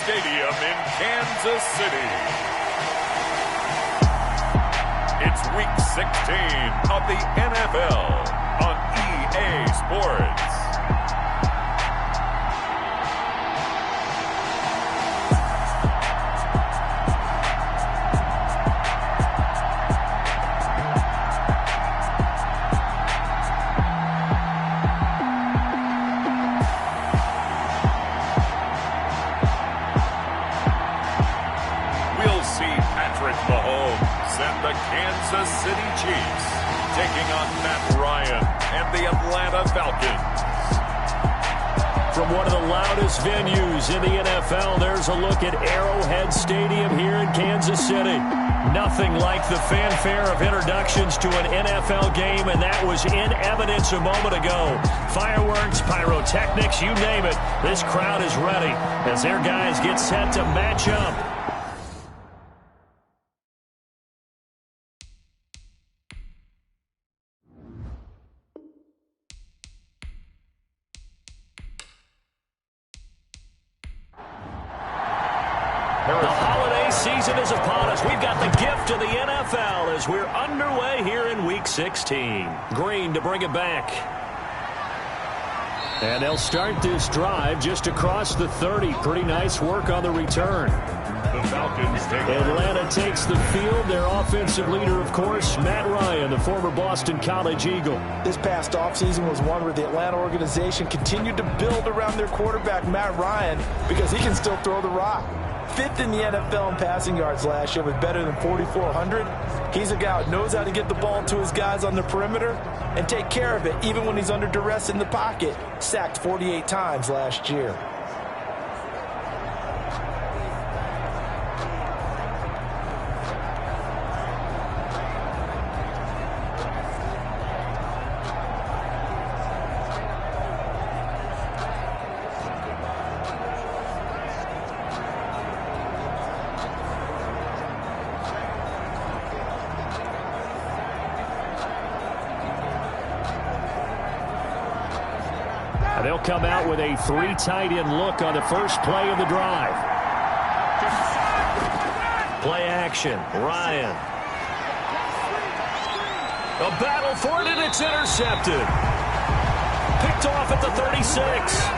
Stadium in Kansas City. It's Week 16 of the NFL on EA Sports. And the Kansas City Chiefs taking on Matt Ryan and the Atlanta Falcons. From one of the loudest venues in the NFL, there's a look at Arrowhead Stadium here in Kansas City. Nothing like the fanfare of introductions to an NFL game, and that was in evidence a moment ago. Fireworks, pyrotechnics, you name it. This crowd is ready as their guys get set to match up. The holiday season is upon us. We've got the gift of the NFL as we're underway here in Week 16. Green to bring it back. And they'll start this drive just across the 30. Pretty nice work on the return. The Falcons take Atlanta takes the field. Their offensive leader, of course, Matt Ryan, the former Boston College Eagle. This past offseason was one where the Atlanta organization continued to build around their quarterback, Matt Ryan, because he can still throw the rock. Fifth in the NFL in passing yards last year with better than 4,400. He's a guy who knows how to get the ball to his guys on the perimeter and take care of it even when he's under duress in the pocket. Sacked 48 times last year. They'll come out with a three tight end look on the first play of the drive. Play action. Ryan. A battle for it, and it's intercepted. Picked off at the 36.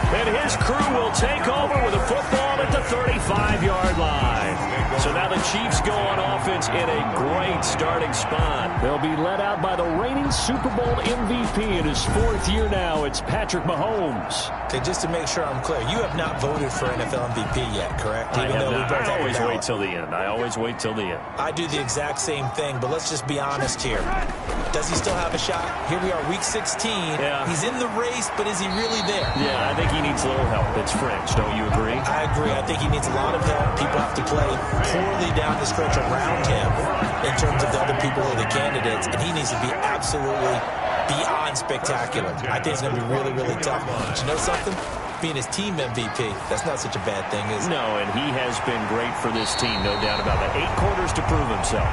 And his crew will take over with a football at the 35-yard line. So now the Chiefs go on offense in a great starting spot. They'll be led out by the reigning Super Bowl MVP in his fourth year now. It's Patrick Mahomes. Okay, just to make sure I'm clear, you have not voted for NFL MVP yet, correct? I always wait till the end. I always wait till the end. I do the exact same thing, but let's just be honest here. Does he still have a shot? Here we are, Week 16. Yeah. He's in the race, but is he really there? Yeah, I think he needs a little help. It's French. Don't you agree? I agree. I think he needs a lot of help. People have to play poorly down the stretch around him in terms of the other people or the candidates, and he needs to be absolutely beyond spectacular. I think it's going to be really, really tough. But you know something? Being his team MVP, that's not such a bad thing, is it? No, and he has been great for this team, no doubt about it. 8 quarters to prove himself.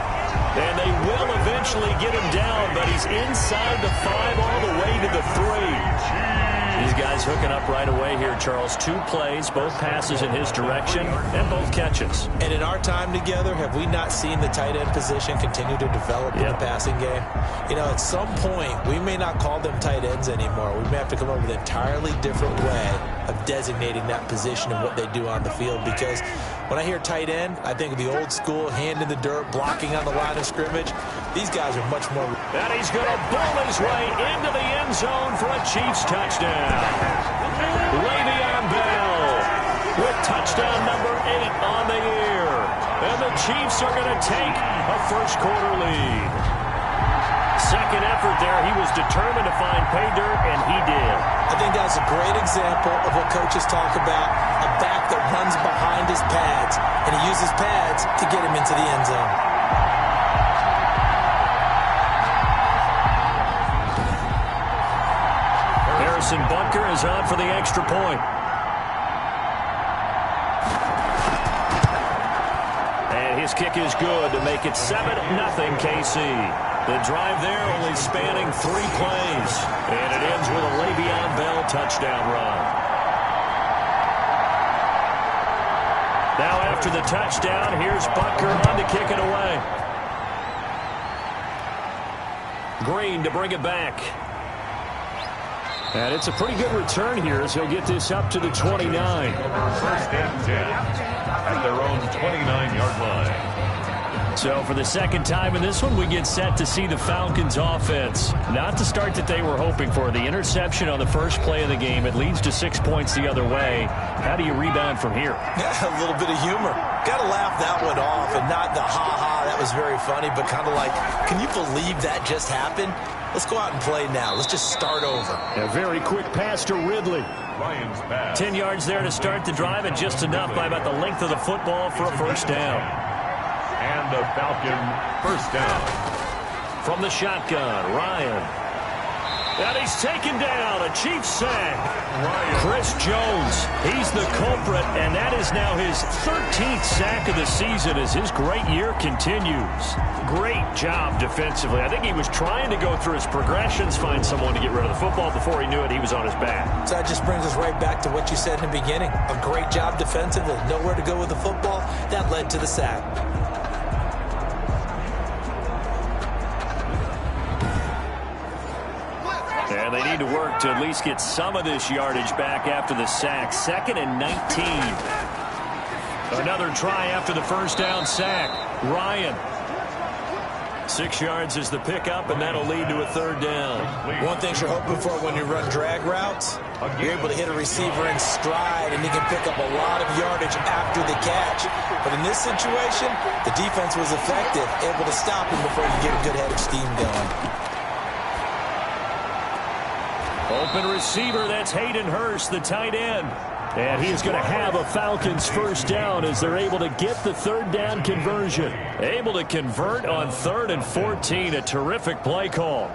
And they will eventually get him down, but he's inside the 5 all the way to the 3. These guys hooking up right away here, Charles. 2 plays, both passes in his direction, and both catches. And in our time together, have we not seen the tight end position continue to develop in the passing game? You know, at some point, we may not call them tight ends anymore. We may have to come up with an entirely different way of designating that position and what they do on the field, because when I hear tight end, I think of the old school, hand in the dirt, blocking on the line of scrimmage. These guys are much more... And he's going to bowl his way into the end zone for a Chiefs touchdown. Le'Veon Bell with touchdown number 8 on the year. And the Chiefs are going to take a first-quarter lead. Second effort there, he was determined to find pay dirt, and he did. I think that's a great example of what coaches talk about, a back that runs behind his pads, and he uses pads to get him into the end zone. Harrison Butker is on for the extra point. And his kick is good to make it 7-0 KC. The drive there only spanning 3 plays. And it ends with a Le'Veon Bell touchdown run. after the touchdown. Here's Butker on to kick it away. Green to bring it back. And it's a pretty good return here as he'll get this up to the 29. First and 10 at their own 29-yard line. So for the second time in this one, we get set to see the Falcons offense. Not the start that they were hoping for. The interception on the first play of the game. It leads to 6 points the other way. How do you rebound from here? Yeah, a little bit of humor. Got to laugh that one off and not the ha-ha. That was very funny, but kind of like, can you believe that just happened? Let's go out and play now. Let's just start over. A very quick pass to Ridley. Ryan's pass. 10 yards there to start the drive, and just enough by about the length of the football for a first down. And a Falcon first down. From the shotgun, Ryan. And he's taken down. A Chiefs sack. Chris Jones, he's the culprit, and that is now his 13th sack of the season as his great year continues. Great job defensively. I think he was trying to go through his progressions, find someone to get rid of the football. Before he knew it, he was on his back. So that just brings us right back to what you said in the beginning. A great job defensively. Nowhere to go with the football. That led to the sack. And they need to work to at least get some of this yardage back after the sack. 2nd and 19. Another try after the first down sack. Ryan. 6 yards is the pickup, and that'll lead to a third down. One thing you're hoping for when you run drag routes, you're able to hit a receiver in stride, and he can pick up a lot of yardage after the catch. But in this situation, the defense was effective, able to stop him before you get a good head of steam going. Open receiver, that's Hayden Hurst, the tight end. And he is going to have a Falcons first down as they're able to get the third down conversion. Able to convert on 3rd and 14, a terrific play call.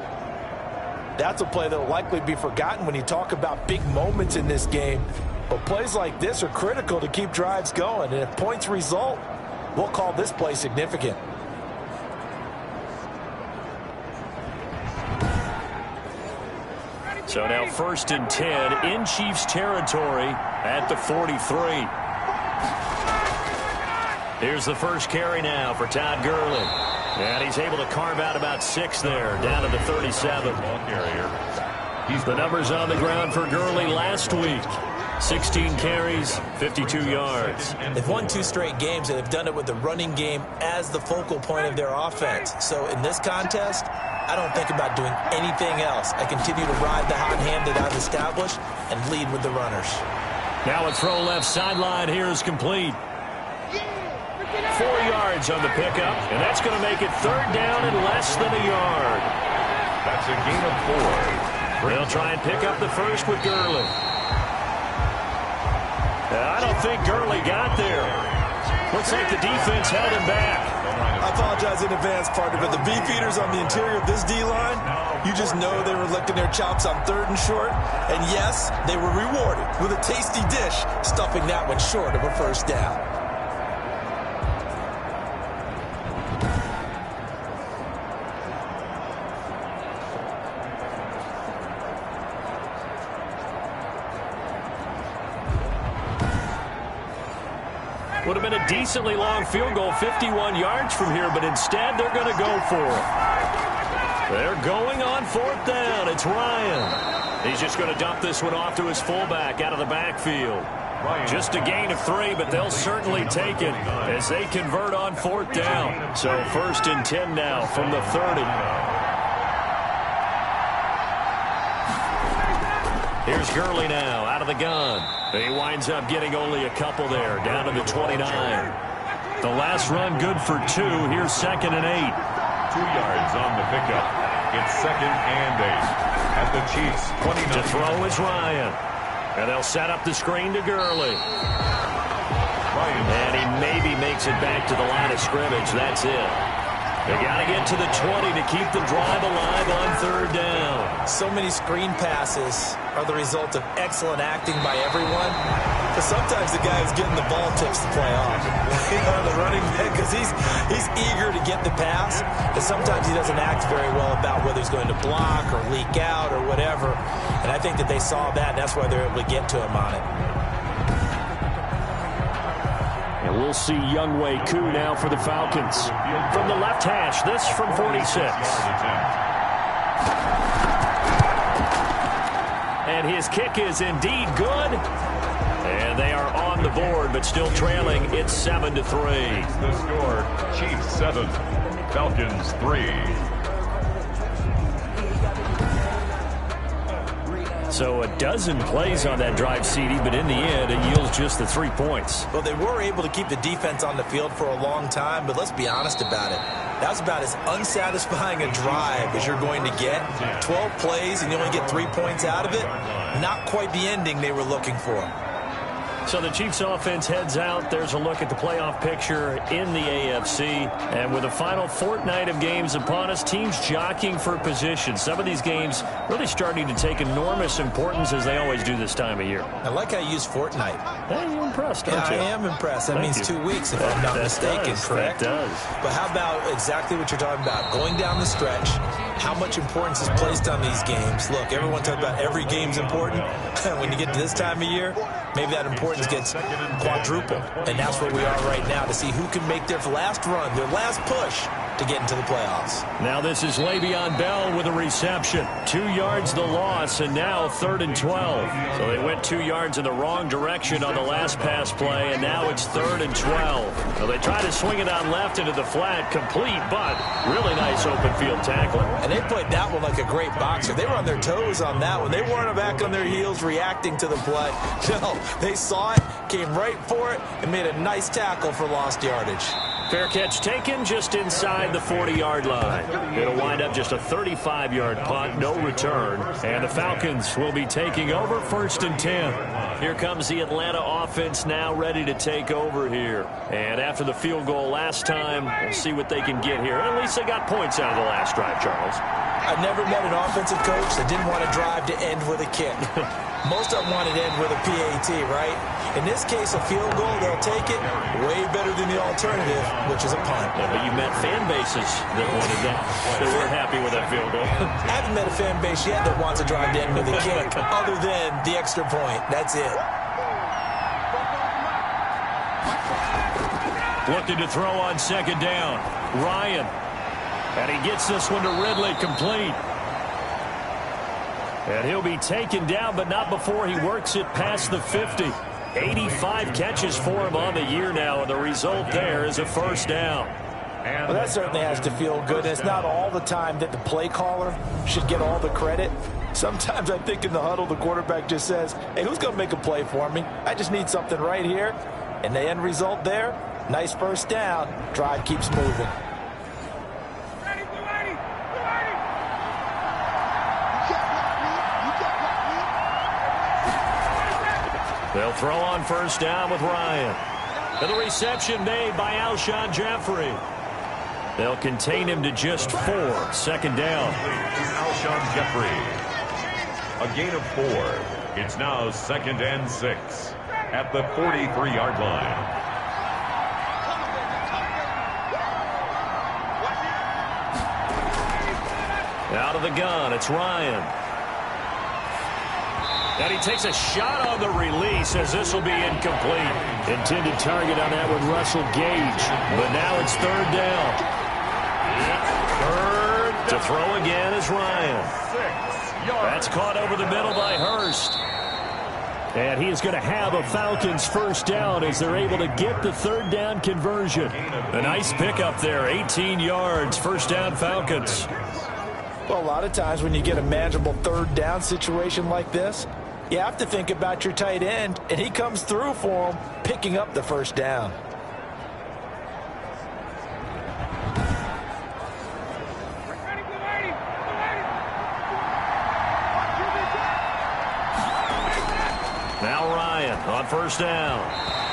That's a play that will likely be forgotten when you talk about big moments in this game. But plays like this are critical to keep drives going. And if points result, we'll call this play significant. So now 1st and 10 in Chiefs territory at the 43. Here's the first carry now for Todd Gurley. And he's able to carve out about 6 there, down to the 37. Ball carrier. The numbers on the ground for Gurley last week. 16 carries, 52 yards. They've won 2 straight games, and they've done it with the running game as the focal point of their offense. So in this contest, I don't think about doing anything else. I continue to ride the hot hand that I've established and lead with the runners. Now a throw left sideline here is complete. 4 yards on the pickup, and that's going to make it third down and less than a yard. That's a gain of 4. They'll try and pick up the first with Gurley. I don't think Gurley got there. Looks like the defense held him back. I apologize in advance, partner, but the beefeaters on the interior of this D-line, you just know they were licking their chops on 3rd and short. And yes, they were rewarded with a tasty dish, stuffing that one short of a first down. Would have been a decently long field goal, 51 yards from here, but instead they're going to go for it. They're going on 4th down. It's Ryan. He's just going to dump this one off to his fullback out of the backfield. Just a gain of 3, but they'll certainly take it as they convert on 4th down. So 1st and 10 now from the 30. Here's Gurley now out of the gun. He winds up getting only a couple there, down to the 29. The last run good for 2. Here's 2nd and 8. 2 yards on the pickup. It's 2nd and 8 at the Chiefs' 29. To throw is Ryan. And they'll set up the screen to Gurley. And he maybe makes it back to the line of scrimmage. That's it. They got to get to the 20 to keep the drive alive on 3rd down. So many screen passes are the result of excellent acting by everyone. But sometimes the guy who's getting the ball tips the play off. The running back, because he's eager to get the pass. But sometimes he doesn't act very well about whether he's going to block or leak out or whatever. And I think that they saw that, and that's why they're able to get to him on it. And we'll see Younghoe Koo now for the Falcons. From the left hash, this from 46. And his kick is indeed good. And they are on the board, but still trailing. It's 7-3. The score, Chiefs 7, Falcons 3. So a dozen plays on that drive, CD, but in the end, it yields just the 3 points. Well, they were able to keep the defense on the field for a long time, but let's be honest about it. That was about as unsatisfying a drive as you're going to get. 12 plays and you only get 3 points out of it. Not quite the ending they were looking for. So the Chiefs offense heads out. There's a look at the playoff picture in the AFC. And with the final fortnight of games upon us, teams jockeying for position. Some of these games really starting to take enormous importance as they always do this time of year. I like how you use fortnight. Hey, you're impressed, aren't you? I am impressed. That Thank means you. 2 weeks if I'm not mistaken, correct? That does. But how about exactly what you're talking about? Going down the stretch, how much importance is placed on these games. Look, everyone talks about every game's important. When you get to this time of year, maybe that importance gets quadrupled. And that's where we are right now to see who can make their last run, their last push to get into the playoffs. Now this is Le'Veon Bell with a reception. 2 yards the loss, and now 3rd and 12. So they went 2 yards in the wrong direction on the last pass play, and now it's 3rd and 12. So they try to swing it on left into the flat, complete, but really nice open field tackling. And they played that one like a great boxer. They were on their toes on that one. They weren't back on their heels reacting to the play. No, they saw it, came right for it, and made a nice tackle for lost yardage. Fair catch taken just inside the 40-yard line. It'll wind up just a 35-yard punt, no return. And the Falcons will be taking over 1st and 10. Here comes the Atlanta offense now ready to take over here. And after the field goal last time, we'll see what they can get here. At least they got points out of the last drive, Charles. I've never met an offensive coach that didn't want to drive to end with a kick. Most of them wanted to end with a PAT, right? In this case, a field goal, they'll take it. Way better than the alternative, which is a punt. Yeah, but you met fan bases that wanted that. They weren't happy with that field goal. I haven't met a fan base yet that wants to drive to end with a kick, other than the extra point. That's it. Looking to throw on 2nd down. Ryan. And he gets this one to Ridley, complete. And he'll be taken down, but not before he works it past the 50. 85 catches for him on the year now, and the result there is a 1st down. Well, that certainly has to feel good. It's not all the time that the play caller should get all the credit. Sometimes I think in the huddle, the quarterback just says, hey, who's going to make a play for me? I just need something right here. And the end result there, nice 1st down. Drive keeps moving. They'll throw on 1st down with Ryan. And the reception made by Alshon Jeffrey. They'll contain him to just 4. 2nd down. Alshon Jeffrey. A gain of 4. It's now 2nd and 6 at the 43-yard line. Out of the gun, it's Ryan. And he takes a shot on the release as this will be incomplete. Intended target on that with Russell Gage. But now it's 3rd down. 3rd to throw again is Ryan. That's caught over the middle by Hurst. And he is going to have a Falcons 1st down as they're able to get the 3rd down conversion. A nice pickup there, 18 yards, 1st down Falcons. Well, a lot of times when you get a manageable 3rd down situation like this, you have to think about your tight end, and he comes through for him, picking up the 1st down. Now Ryan on 1st down.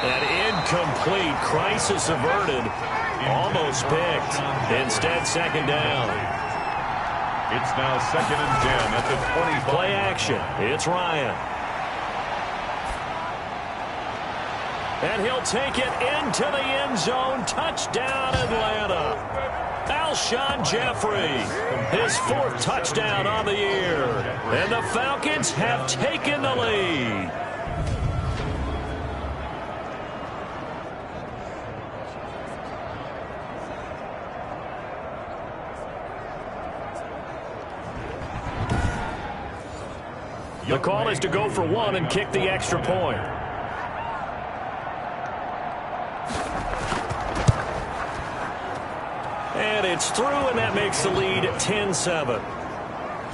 And incomplete. Crisis averted. Almost picked. Instead, 2nd down. It's now 2nd and 10 at the 20. Play action. It's Ryan. And he'll take it into the end zone. Touchdown, Atlanta. Alshon Jeffrey, his 4th touchdown on the year. And the Falcons have taken the lead. The call is to go for one and kick the extra point. And it's through, and that makes the lead 10-7.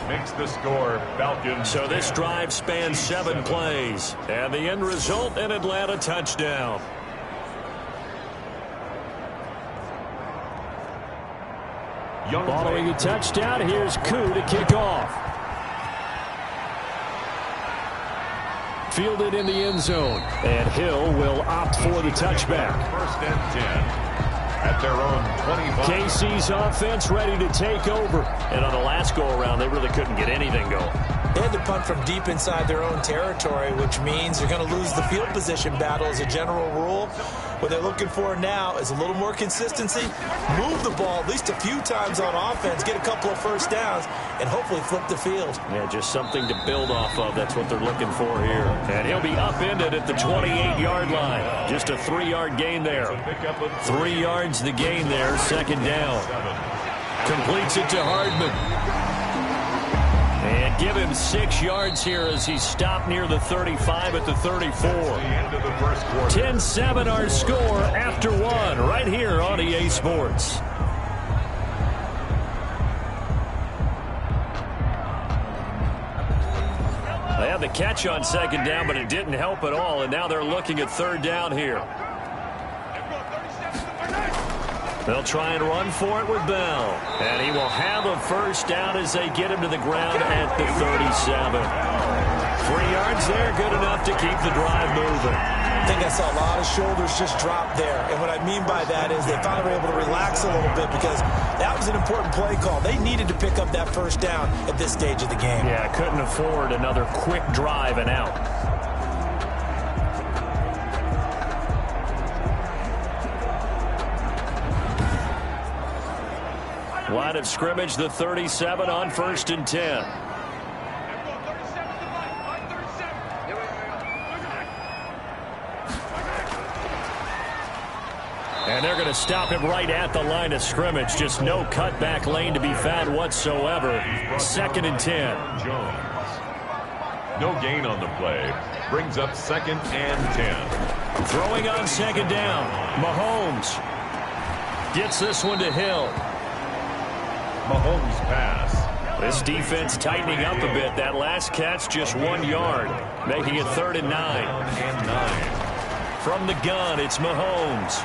Makes the score Falcons. So this drive spans 7 plays. And the end result, an Atlanta touchdown. Following the touchdown, here's Koo to kick off. Fielded in the end zone. And Hill will opt for the touchback. First and 10. At their own 25. KC's offense ready to take over. And on the last go-around, they really couldn't get anything going. They had to punt from deep inside their own territory, which means they're going to lose the field position battle as a general rule. What they're looking for now is a little more consistency, move the ball at least a few times on offense, get a couple of first downs, and hopefully flip the field. Yeah, just something to build off of. That's what they're looking for here. And he'll be upended at the 28-yard line. Just a 3-yard gain there. 3 yards the gain there, second down. Completes it to Hardman. And give him 6 yards here as he stopped near the 35 at the 34. 10-7 our score after 1 right here on EA Sports. They had the catch on second down, but it didn't help at all, and now they're looking at third down here. They'll try and run for it with Bell. And he will have a first down as they get him to the ground at the 37. 3 yards there, good enough to keep the drive moving. I think I saw a lot of shoulders just drop there. And what I mean by that is they finally were able to relax a little bit because that was an important play call. They needed to pick up that first down at this stage of the game. Yeah, couldn't afford another quick drive and out. Line of scrimmage, the 37 on 1st and 10. And they're going to stop him right at the line of scrimmage. Just no cutback lane to be found whatsoever. 2nd and 10. Jones. No gain on the play. Brings up 2nd and 10. Throwing on 2nd down. Mahomes gets this one to Hill. Mahomes pass. This defense tightening up a bit. That last catch just 1 yard, making it 3rd and 9. From the gun, it's Mahomes.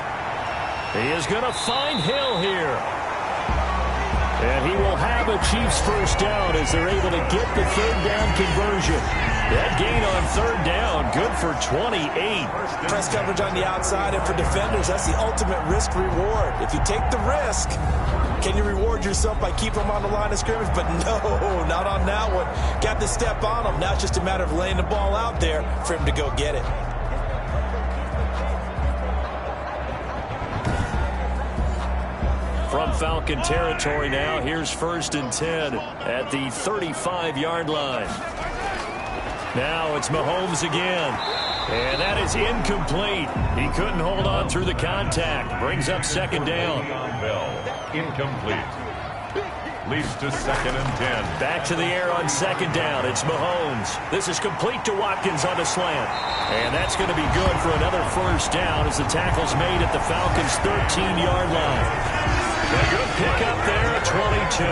He is going to find Hill here. And he will have a Chiefs first down as they're able to get the 3rd down conversion. That gain on 3rd down, good for 28. Press coverage on the outside, and for defenders, that's the ultimate risk reward. If you take the risk, can you reward yourself by keeping them on the line of scrimmage? But no, not on that one. Got to step on them. Now it's just a matter of laying the ball out there for him to go get it. From Falcon territory now, here's 1st and 10 at the 35-yard line. Now it's Mahomes again. And that is incomplete. He couldn't hold on through the contact. Brings up 2nd down. Bell. Incomplete. Leads to 2nd and 10. Back to the air on 2nd down. It's Mahomes. This is complete to Watkins on the slant. And that's going to be good for another first down as the tackle's made at the Falcons' 13-yard line. A good pickup there at 22.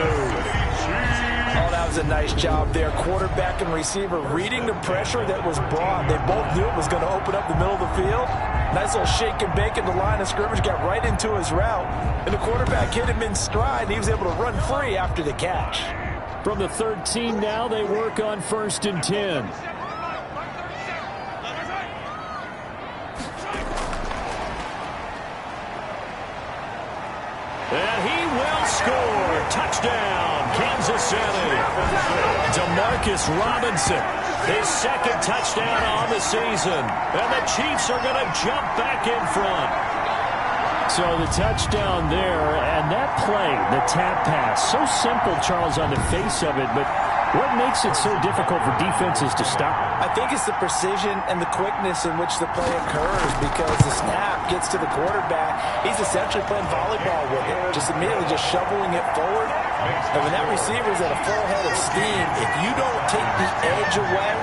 Oh, that was a nice job there. Quarterback and receiver reading the pressure that was brought. They both knew it was going to open up the middle of the field. Nice little shake and bake at the line of scrimmage. Got right into his route. And the quarterback hit him in stride. And he was able to run free after the catch. From the 13 now, they work on 1st and 10. And he will score. Touchdown, Kansas City. Demarcus Robinson, his 2nd touchdown on the season. And the Chiefs are going to jump back in front. So the touchdown there, and that play, the tap pass, so simple, Charles, on the face of it, but what makes it so difficult for defenses to stop? I think it's the precision and the quickness in which the play occurs because the snap gets to the quarterback. He's essentially playing volleyball with it, just immediately just shoveling it forward. And when that receiver's at a full head of steam, if you don't take the edge away,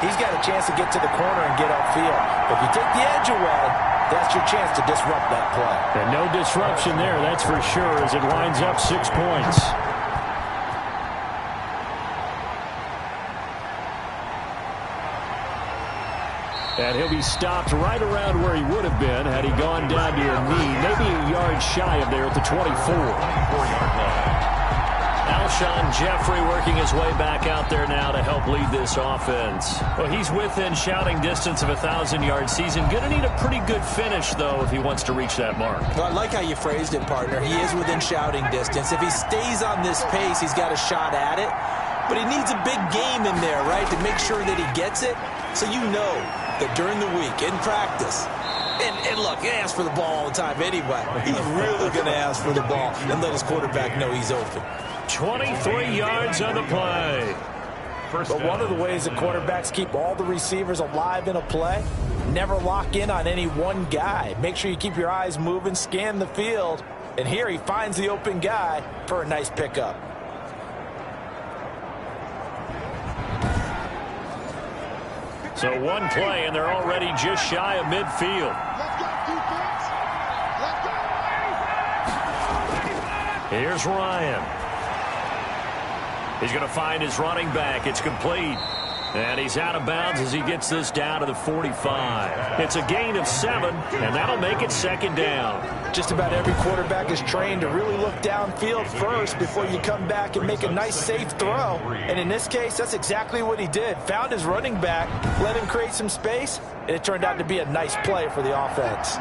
he's got a chance to get to the corner and get upfield. If you take the edge away, that's your chance to disrupt that play. And no disruption there, that's for sure, as it winds up 6 points. And he'll be stopped right around where he would have been had he gone down to a knee, maybe a yard shy of there at the 24. Alshon Jeffrey working his way back out there now to help lead this offense. Well, he's within shouting distance of a 1,000-yard season. Going to need a pretty good finish, though, if he wants to reach that mark. Well, I like how you phrased it, partner. He is within shouting distance. If he stays on this pace, he's got a shot at it. But he needs a big game in there, right, to make sure that he gets it. So you know that during the week, in practice, and look, he asks for the ball all the time anyway. He's really going to ask for the ball and let his quarterback know he's open. 23 yards on the play. But one of the ways that quarterbacks keep all the receivers alive in a play, never lock in on any one guy. Make sure you keep your eyes moving, scan the field, and here he finds the open guy for a nice pickup. So one play, and they're already just shy of midfield. Here's Ryan. He's going to find his running back. It's complete. And he's out of bounds as he gets this down to the 45. It's a gain of 7, and that'll make it 2nd down. Just about every quarterback is trained to really look downfield first before you come back and make a nice, safe throw. And in this case, that's exactly what he did. Found his running back, let him create some space, and it turned out to be a nice play for the offense.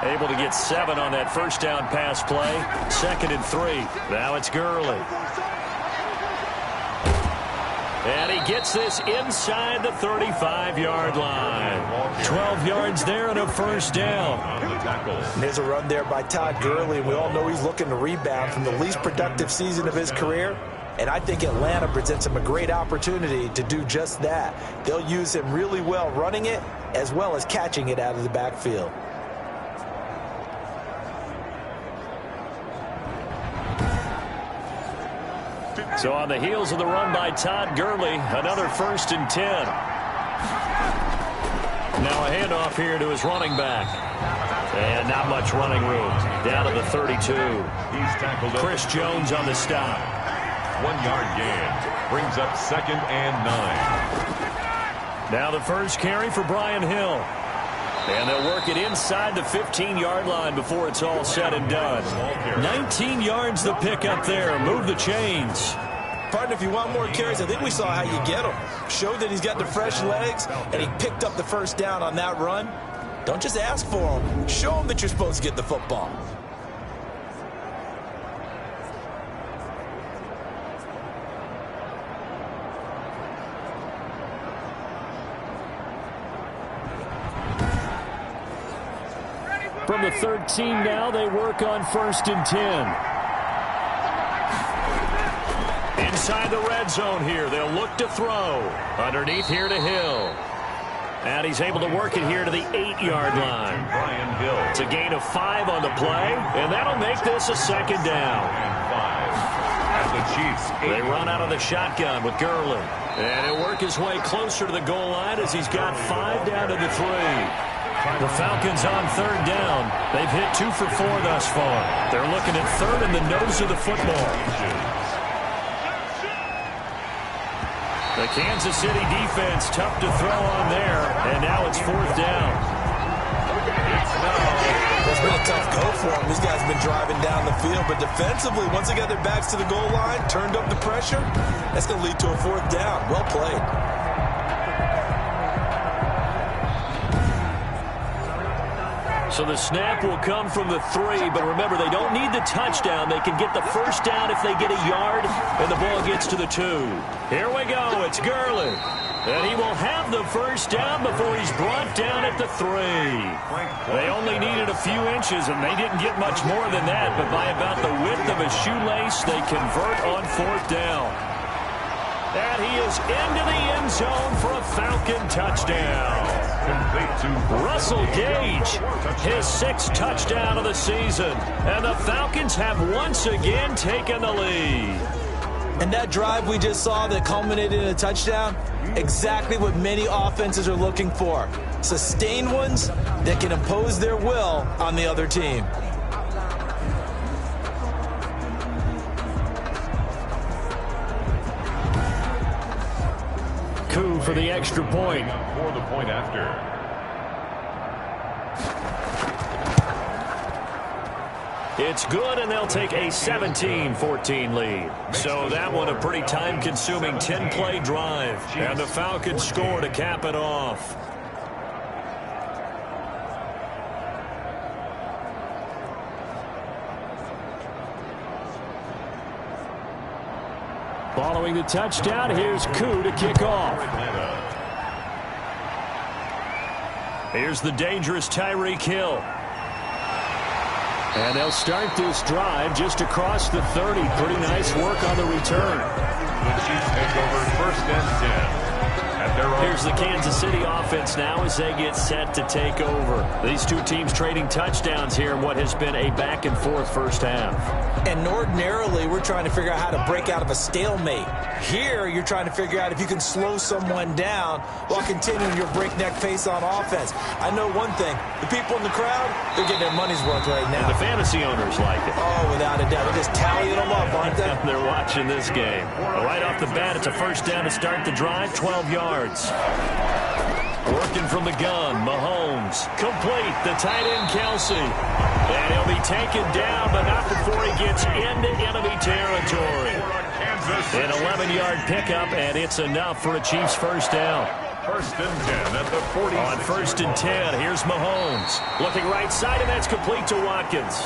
Able to get 7 on that first down pass play. 2nd and 3. Now it's Gurley. And he gets this inside the 35-yard line. 12 yards there and a first down. And there's a run there by Todd Gurley, and we all know he's looking to rebound from the least productive season of his career. And I think Atlanta presents him a great opportunity to do just that. They'll use him really well running it as well as catching it out of the backfield. So on the heels of the run by Todd Gurley, another 1st and 10. Now a handoff here to his running back. And not much running room. Down to the 32. He's tackled up. Chris Jones on the stop. 1-yard gain. Brings up 2nd and 9. Now the first carry for Brian Hill. And they'll work it inside the 15-yard line before it's all said and done. 19 yards the pick up there. Move the chains. Partner, if you want more carries, I think we saw how you get them. Showed that he's got the fresh legs, and he picked up the first down on that run. Don't just ask for them. Show them that you're supposed to get the football. From the 13 now, they work on 1st and 10. Inside the red zone here, they'll look to throw. Underneath here to Hill. And he's able to work it here to the 8-yard line. Brian Hill. It's a gain of 5 on the play, and that'll make this a 2nd down. And 5. At the Chiefs. They run out of the shotgun with Gurley. And he'll work his way closer to the goal line as he's got 5 down to the 3. The Falcons on 3rd down. They've hit 2 for 4 thus far. They're looking at 3rd in the nose of the football. The Kansas City defense tough to throw on there, and now it's 4th down. It's been a tough go for them. These guys have been driving down the field, but defensively, once they got their backs to the goal line, turned up the pressure, that's going to lead to a 4th down. Well played. So the snap will come from the 3, but remember, they don't need the touchdown. They can get the first down if they get a yard, and the ball gets to the 2. Here we go. It's Gurley. And he will have the first down before he's brought down at the 3. They only needed a few inches, and they didn't get much more than that, but by about the width of a shoelace, they convert on 4th down. And he is into the end zone for a Falcon touchdown. Russell Gage, his 6th touchdown of the season. And the Falcons have once again taken the lead. And that drive we just saw that culminated in a touchdown, exactly what many offenses are looking for. Sustained ones that can impose their will on the other team. Coup for the extra point. For the point after. It's good, and they'll take a 17-14 lead. So that one a pretty time-consuming 10-play drive. And the Falcons score to cap it off. Following the touchdown, here's Coup to kick off. Here's the dangerous Tyreek Hill. And they'll start this drive just across the 30. Pretty nice work on the return. The Chiefs take over 1st and 10. Here's the Kansas City offense now as they get set to take over. These two teams trading touchdowns here in what has been a back-and-forth first half. And ordinarily, we're trying to figure out how to break out of a stalemate. Here, you're trying to figure out if you can slow someone down while continuing your breakneck pace on offense. I know one thing. The people in the crowd, they're getting their money's worth right now. And the fantasy owners like it. Oh, without a doubt. They're just tallying them up, aren't they? They're watching this game. Right off the bat, it's a first down to start the drive, 12 yards. Working from the gun, Mahomes. Complete, the tight end, Kelsey. And he'll be taken down, but not before he gets into enemy territory. An 11-yard pickup, and it's enough for a Chiefs first down. 1st and 10 at the 40. On 1st and 10, here's Mahomes. Looking right side, and that's complete to Watkins.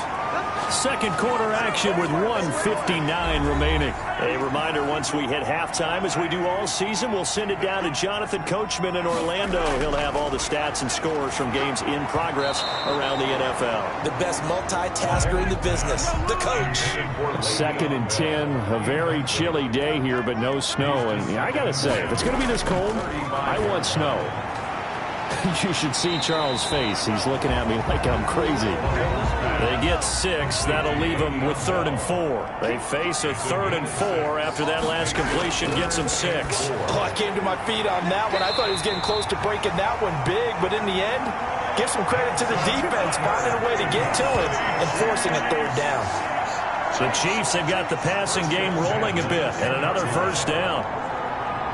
Second quarter action with 1:59 remaining. A reminder, once we hit halftime, as we do all season, we'll send it down to Jonathan Coachman in Orlando. He'll have all the stats and scores from games in progress around the NFL. The best multitasker in the business, the coach. 2nd and 10, a very chilly day here, but no snow. And I got to say, if it's going to be this cold, I want snow. You should see Charles' face. He's looking at me like I'm crazy. They get 6. That'll leave them with 3rd and 4. They face a 3rd and 4 after that last completion gets them 6. Oh, I came to my feet on that one. I thought he was getting close to breaking that one big, but in the end, give some credit to the defense, finding a way to get to it and forcing a 3rd down. The Chiefs have got the passing game rolling a bit, and another first down.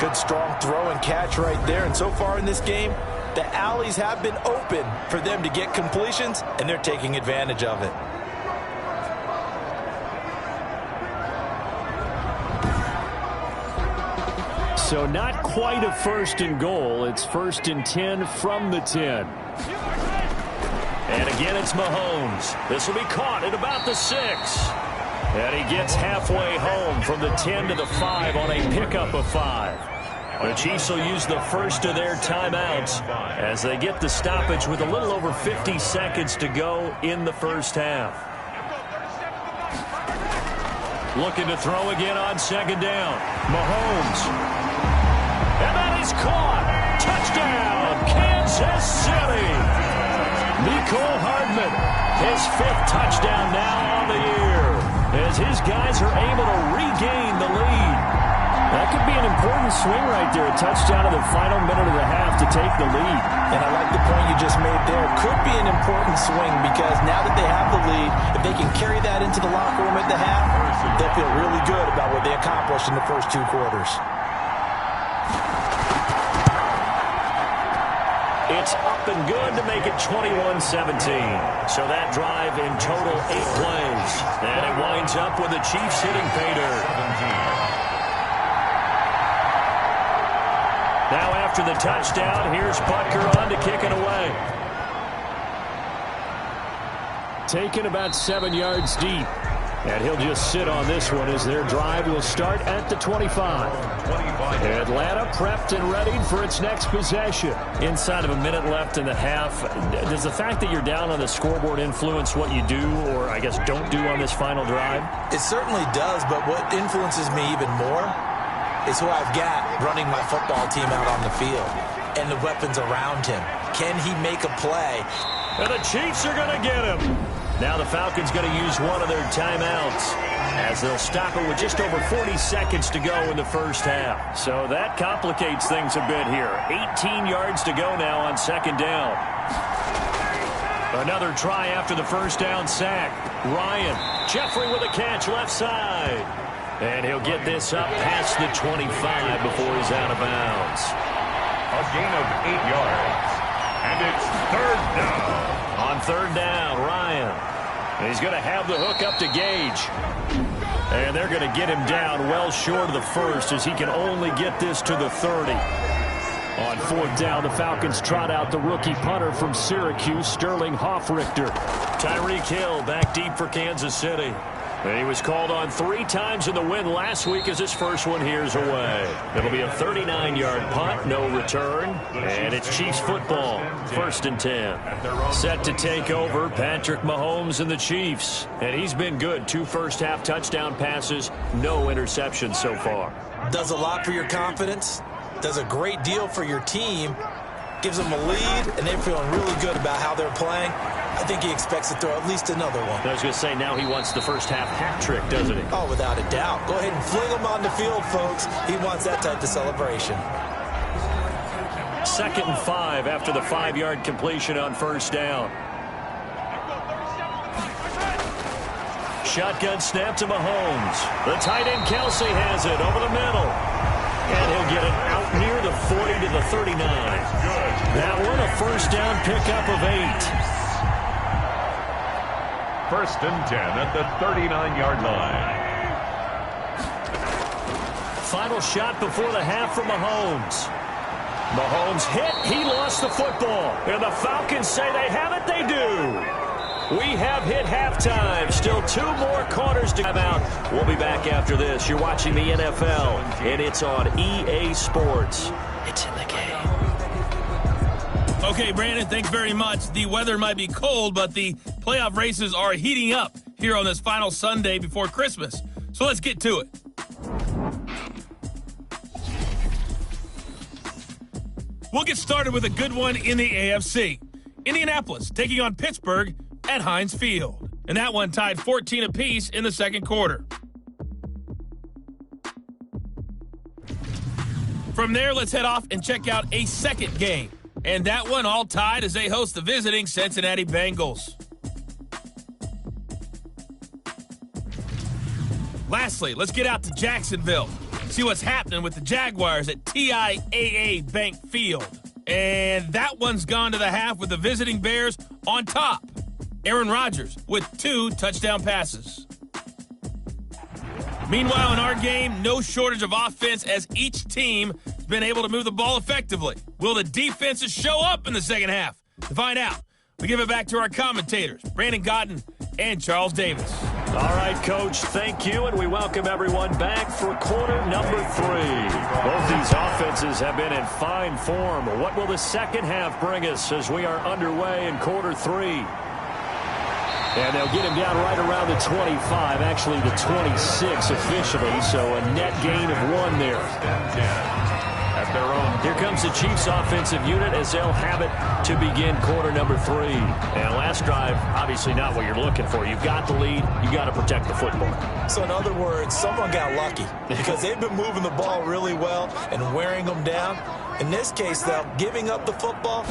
Good, strong throw and catch right there. And so far in this game, the alleys have been open for them to get completions, and they're taking advantage of it. So not quite a 1st and goal. It's 1st and 10 from the 10. And again, it's Mahomes. This will be caught at about the 6. And he gets halfway home from the 10 to the 5 on a pickup of 5. The Chiefs will use the first of their timeouts as they get the stoppage with a little over 50 seconds to go in the first half. Looking to throw again on 2nd down. Mahomes. And that is caught. Touchdown, Kansas City. Mecole Hardman, his 5th touchdown now on the year, as his guys are able to regain the lead. That could be an important swing right there, a touchdown in the final minute of the half to take the lead. And I like the point you just made there. Could be an important swing because now that they have the lead, if they can carry that into the locker room at the half, they'll feel really good about what they accomplished in the first 2 quarters. It's up and good to make it 21-17. So that drive in total 8 plays. And it winds up with the Chiefs hitting pay dirt. Now after the touchdown, here's Butker on to kick it away. Taken about 7 yards deep. And he'll just sit on this one as their drive will start at the 25. Atlanta prepped and ready for its next possession. Inside of a minute left in the half, does the fact that you're down on the scoreboard influence what you do, or I guess don't do on this final drive? It certainly does, but what influences me even more is who I've got running my football team out on the field and the weapons around him. Can he make a play? And the Chiefs are going to get him. Now the Falcons going to use one of their timeouts as they'll stop it with just over 40 seconds to go in the first half. So that complicates things a bit here. 18 yards to go now on second down. Another try after the first down sack. Ryan, Jeffrey with a catch left side. And he'll get this up past the 25 before he's out of bounds. A gain of 8 yards. And it's third down. On third down, Ryan. He's going to have the hook up to Gage. And they're going to get him down well short of the first as he can only get this to the 30. On fourth down, the Falcons trot out the rookie punter from Syracuse, Sterling Hoffrichter. Tyreek Hill back deep for Kansas City. And he was called on 3 times in the win last week as his first one here's away. It'll be a 39-yard punt, no return. And it's Chiefs football, first and 10. Set to take over, Patrick Mahomes and the Chiefs. And he's been good. 2 first-half touchdown passes, no interceptions so far. Does a lot for your confidence. Does a great deal for your team. Gives them a lead, and they're feeling really good about how they're playing. I think he expects to throw at least another one. I was going to say, now he wants the first half hat trick, doesn't he? Oh, without a doubt. Go ahead and fling him on the field, folks. He wants that type of celebration. 2nd and 5 after the 5-yard completion on first down. Shotgun snap to Mahomes. The tight end Kelsey has it over the middle. And he'll get it out near the 40 to the 39. That one a first down pickup of 8. First and 10 at the 39-yard line. Final shot before the half from Mahomes. Mahomes hit. He lost the football. And the Falcons say they have it. They do. We have hit halftime. Still 2 more quarters to come out. We'll be back after this. You're watching the NFL, and it's on EA Sports. It's in the game. Okay, Brandon, thanks very much. The weather might be cold, but the playoff races are heating up here on this final Sunday before Christmas. So let's get to it. We'll get started with a good one in the AFC. Indianapolis taking on Pittsburgh at Heinz Field. And that one tied 14 apiece in the second quarter. From there, let's head off and check out a second game. And that one all tied as they host the visiting Cincinnati Bengals. Lastly, let's get out to Jacksonville. See what's happening with the Jaguars at TIAA Bank Field. And that one's gone to the half with the visiting Bears on top. Aaron Rodgers with 2 touchdown passes. Meanwhile, in our game, no shortage of offense as each team has been able to move the ball effectively. Will the defenses show up in the second half? To find out, we give it back to our commentators, Brandon Godden and Charles Davis. All right, Coach, thank you, and we welcome everyone back for quarter number 3. Both these offenses have been in fine form. What will the second half bring us as we are underway in quarter 3? And they'll get him down right around the 25, actually the 26 officially, so a net gain of 1 there. At their own. Here comes the Chiefs offensive unit as they'll have it to begin quarter number 3. And last drive, obviously not what you're looking for. You've got the lead. You got to protect the football. So in other words, someone got lucky because they've been moving the ball really well and wearing them down. In this case, though, giving up the football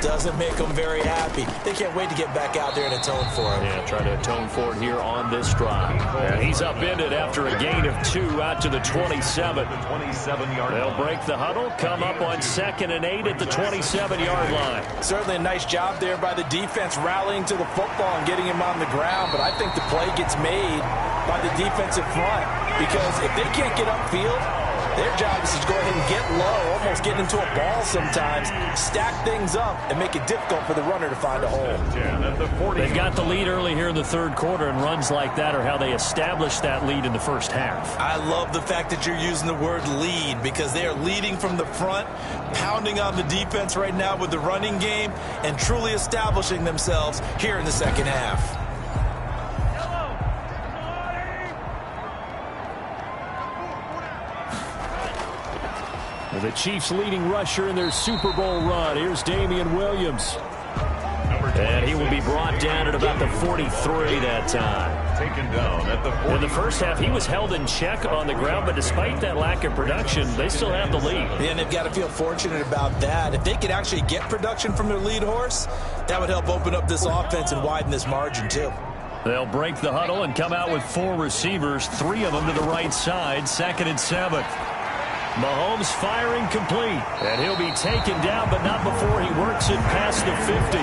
doesn't make them very happy. They can't wait to get back out there and atone for it. Yeah, try to atone for it here on this drive. And he's upended after a gain of 2 out to the 27. They'll break the huddle, come up on 2nd and 8 at the 27-yard line. Certainly a nice job there by the defense rallying to the football and getting him on the ground, but I think the play gets made by the defensive front because if they can't get upfield, their job is to go ahead and get low, almost get into a ball sometimes, stack things up, and make it difficult for the runner to find a hole. They've got the lead early here in the third quarter, and runs like that are how they establish that lead in the first half. I love the fact that you're using the word lead because they are leading from the front, pounding on the defense right now with the running game, and truly establishing themselves here in the second half. The Chiefs' leading rusher in their Super Bowl run. Here's Damian Williams. And he will be brought down at about the 43 that time. Taken down at the 40. In the first half, he was held in check on the ground, but despite that lack of production, they still have the lead. And they've got to feel fortunate about that. If they could actually get production from their lead horse, that would help open up this offense and widen this margin too. They'll break the huddle and come out with 4 receivers, 3 of them to the right side, 2nd and 7. Mahomes firing complete, and he'll be taken down, but not before he works it past the 50.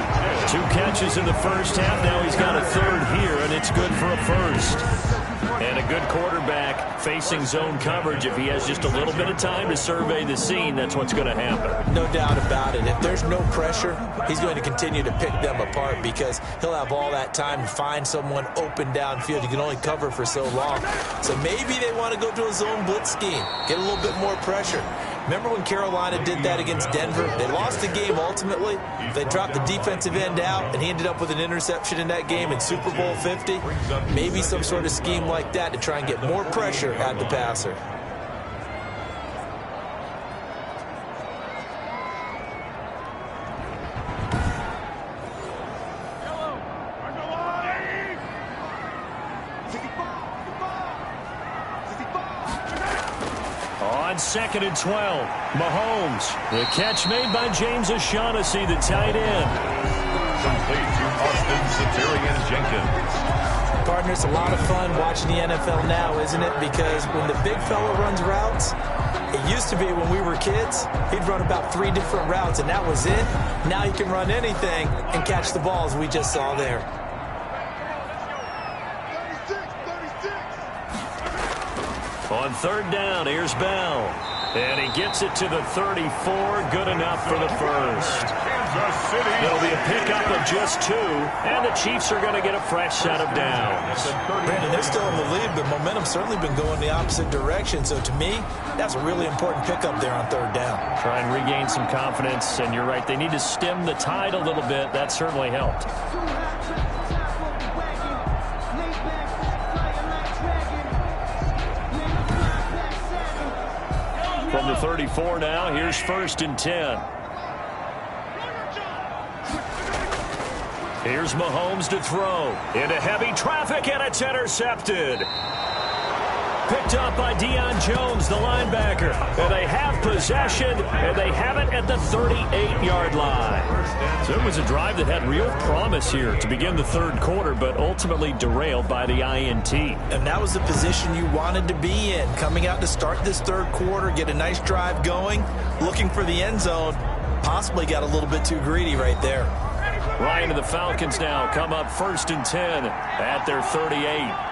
2 catches in the first half. Now he's got a 3rd here, and it's good for a first. And a good quarterback facing zone coverage. If he has just a little bit of time to survey the scene, that's what's going to happen. No doubt about it. If there's no pressure, he's going to continue to pick them apart because he'll have all that time to find someone open downfield. You can only cover for so long. So maybe they want to go to a zone blitz scheme, get a little bit more pressure. Remember when Carolina did that against Denver? They lost the game ultimately. They dropped the defensive end out, and he ended up with an interception in that game in Super Bowl 50. Maybe some sort of scheme like that to try and get more pressure at the passer. On 2nd and 12, Mahomes. The catch made by James O'Shaughnessy, the tight end. Complete to Austin Siberian-Jenkins. Partner, it's a lot of fun watching the NFL now, isn't it? Because when the big fella runs routes, it used to be when we were kids, he'd run about 3 different routes, and that was it. Now he can run anything and catch the balls we just saw there. On 3rd down, here's Bell. And he gets it to the 34. Good enough for the first. Kansas City. There'll be a pickup of just 2, and the Chiefs are going to get a fresh set of downs. Brandon, they're still in the lead, but momentum's certainly been going the opposite direction. So to me, that's a really important pickup there on 3rd down. Try and regain some confidence, and you're right, they need to stem the tide a little bit. That certainly helped. From the 34 now, here's 1st and 10. Here's Mahomes to throw. Into heavy traffic, and it's intercepted. Picked up by Deion Jones, the linebacker. And they have possession, and they have it at the 38-yard line. So it was a drive that had real promise here to begin the 3rd quarter, but ultimately derailed by the INT. And that was the position you wanted to be in, coming out to start this 3rd quarter, get a nice drive going, looking for the end zone. Possibly got a little bit too greedy right there. Ryan and the Falcons now come up 1st and 10 at their 38.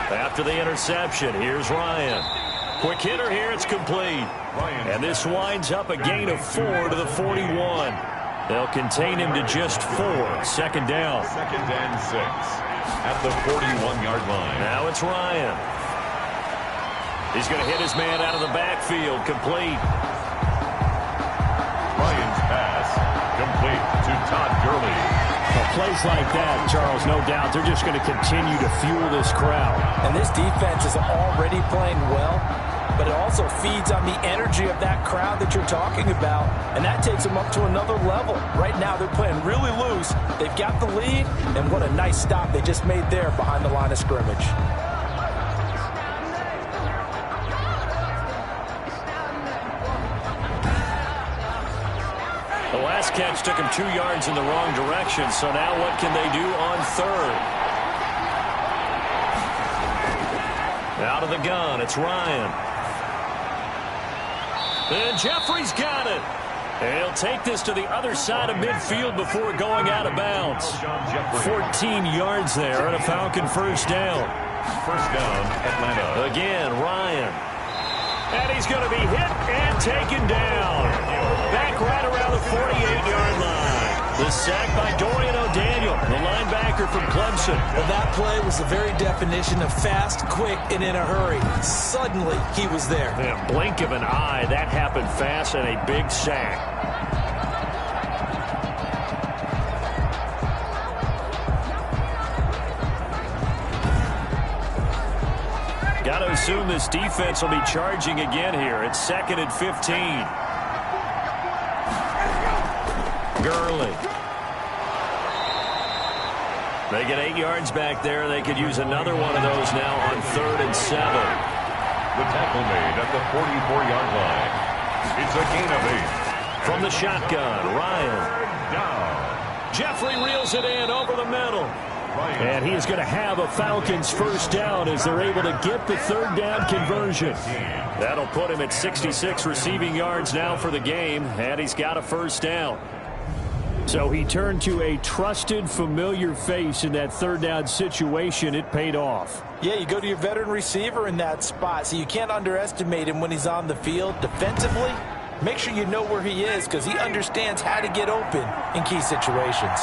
After the interception, here's Ryan. Quick hitter here, it's complete. And this winds up a gain of 4 to the 41. They'll contain him to just 4. 2nd down. 2nd and 6 at the 41-yard line. Now it's Ryan. He's going to hit his man out of the backfield. Complete. Ryan's pass complete to Todd Gurley. Plays like that, Charles, no doubt, they're just going to continue to fuel this crowd. And this defense is already playing well, but it also feeds on the energy of that crowd that you're talking about, and that takes them up to another level. Right now, they're playing really loose. They've got the lead, and what a nice stop they just made there behind the line of scrimmage. The last catch took him 2 yards in the wrong direction, so now what can they do on 3rd? Out of the gun, it's Ryan. And Jeffrey's got it. And he'll take this to the other side of midfield before going out of bounds. 14 yards there and a Falcon 1st down. 1st down, Atlanta. Again, Ryan. And he's going to be hit and taken down. Back right around the 48-yard line. The sack by Dorian O'Daniel, the linebacker from Clemson. Well, that play was the very definition of fast, quick, and in a hurry. Suddenly, he was there. In a blink of an eye, that happened fast, and a big sack. assume this defense will be charging again here. It's 2nd and 15. Gurley. They get 8 yards back there. They could use another one of those now on 3rd and 7. The tackle made at the 44-yard line. It's a gain of 8. From the shotgun, Ryan. Down. Jeffrey reels it in over the middle. And he's going to have a Falcons first down as they're able to get the 3rd down conversion. That'll put him at 66 receiving yards now for the game, and he's got a first down. So he turned to a trusted, familiar face in that 3rd down situation. It paid off. Yeah, you go to your veteran receiver in that spot, so you can't underestimate him when he's on the field. Defensively, make sure you know where he is because he understands how to get open in key situations.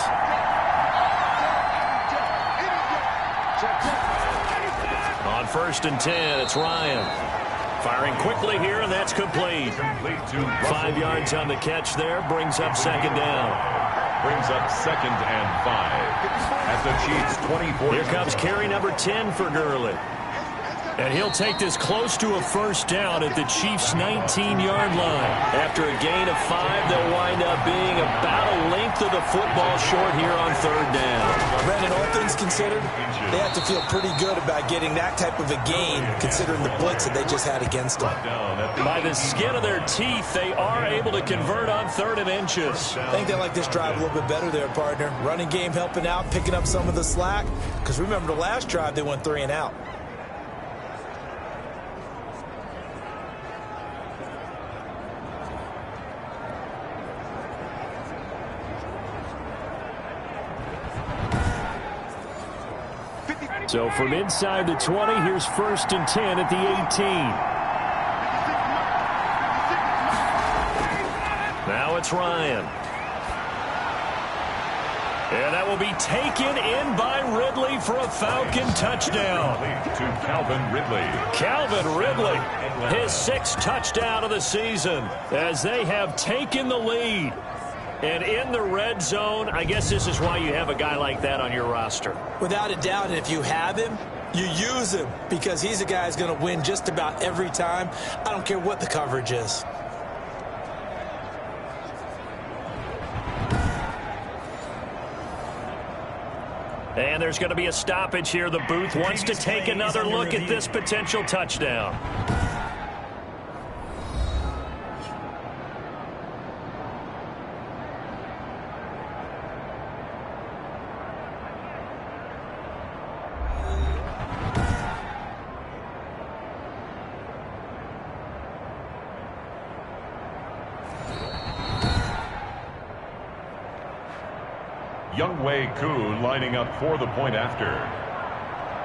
On 1st and 10, it's Ryan. Firing quickly here, and that's complete. 5 yards on the catch there, brings up 2nd down. Brings up 2nd and 5 at the Chiefs' 24. Here comes carry number 10 for Gurley. And he'll take this close to a first down at the Chiefs' 19-yard line. After a gain of 5, they'll wind up being about a length of the football short here on 3rd down. Brandon, all things considered, they have to feel pretty good about getting that type of a gain, considering the blitz that they just had against them. By the skin of their teeth, they are able to convert on 3rd and inches. I think they like this drive a little bit better there, partner. Running game helping out, picking up some of the slack. Because remember, the last drive, they went 3 and out. So from inside the 20, here's 1st and 10 at the 18. Now it's Ryan. And that will be taken in by Ridley for a Falcon touchdown. To Calvin Ridley. Calvin Ridley, his 6th touchdown of the season as they have taken the lead. And in the red zone, I guess this is why you have a guy like that on your roster. Without a doubt, and if you have him, you use him because he's a guy who's going to win just about every time. I don't care what the coverage is. And there's going to be a stoppage here. The booth wants to take another look at this potential touchdown. Younghoe Koo lining up for the point after.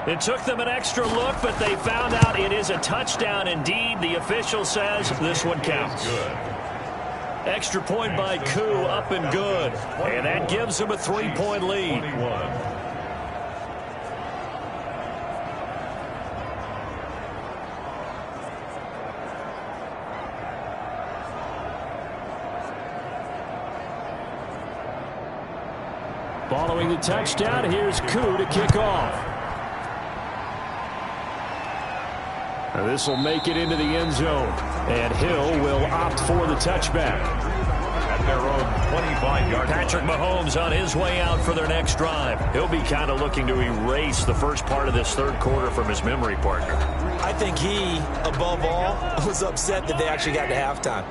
It took them an extra look, but they found out it is a touchdown indeed. The official says this one counts. Good. Extra point by Koo, up and good. And that gives them a 3-point lead. 21. Following the touchdown, here's Koo to kick off. Now this will make it into the end zone. And Hill will opt for the touchback. At their own 25-yard line. Patrick Mahomes on his way out for their next drive. He'll be kind of looking to erase the first part of this 3rd quarter from his memory partner. I think he, above all, was upset that they actually got to halftime.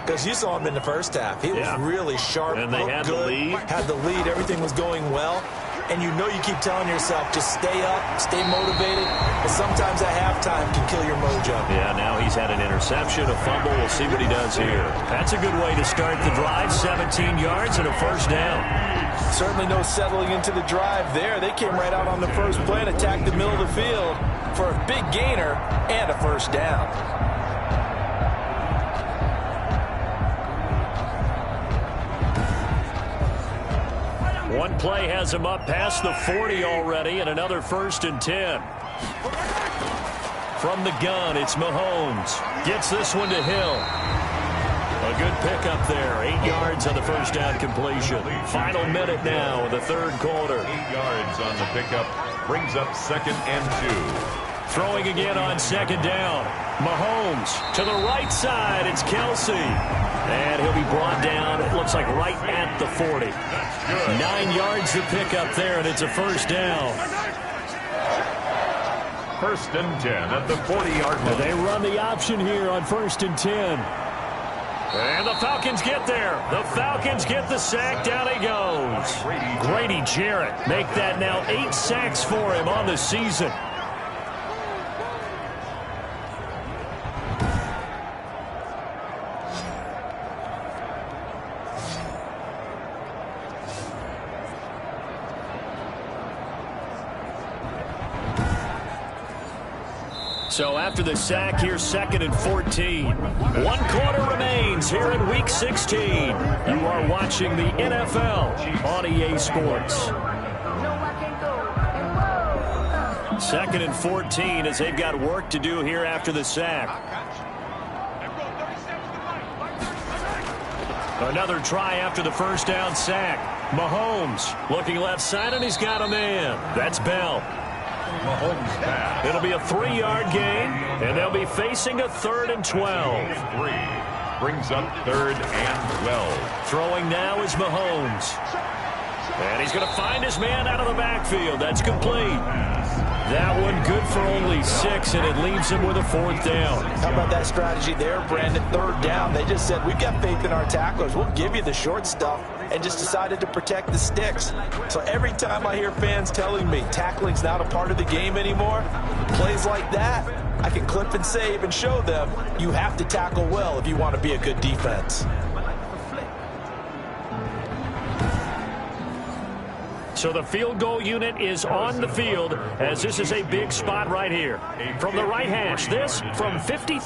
Because you saw him in the first half. He was really sharp, and they had good, the lead. Had the lead. Everything was going well. And you know you keep telling yourself, just stay up, stay motivated. But sometimes at halftime can kill your mojo. Yeah, now he's had an interception, a fumble. We'll see what he does here. That's a good way to start the drive. 17 yards and a first down. Certainly no settling into the drive there. They came right out on the first play and attacked the middle of the field for a big gainer and a first down. One play has him up past the 40 already, and another 1st and 10. From the gun, it's Mahomes. Gets this one to Hill. A good pickup there. 8 yards on the first down completion. Final minute now of the 3rd quarter. 8 yards on the pickup. Brings up 2nd and 2. Throwing again on second down. Mahomes to the right side. It's Kelsey. And he'll be brought down, it looks like right at the 40. 9 yards to pick up there, and it's a first down. First and 10 at the 40-yard line. They run the option here on first and 10. And the Falcons get there. The Falcons get the sack. Down he goes. Grady Jarrett make that now 8 sacks for him on the season. So after the sack, here's second and 14. 1 quarter remains here in Week 16. You are watching the NFL on EA Sports. Second and 14 as they've got work to do here after the sack. Another try after the first down sack. Mahomes looking left side, and he's got a man. That's Bell. Mahomes pass. It'll be a 3-yard gain, and they'll be facing a 3rd and 12. 3 brings up 3rd and 12. Throwing now is Mahomes. And he's going to find his man out of the backfield. That's complete. That one good for only 6, and it leaves him with a 4th down. How about that strategy there, Brandon? 3rd down. They just said, we've got faith in our tacklers. We'll give you the short stuff, and just decided to protect the sticks. So every time I hear fans telling me tackling's not a part of the game anymore, plays like that, I can clip and save and show them you have to tackle well if you want to be a good defense. So the field goal unit is on the field as this is a big spot right here. From the right hash, this from 53.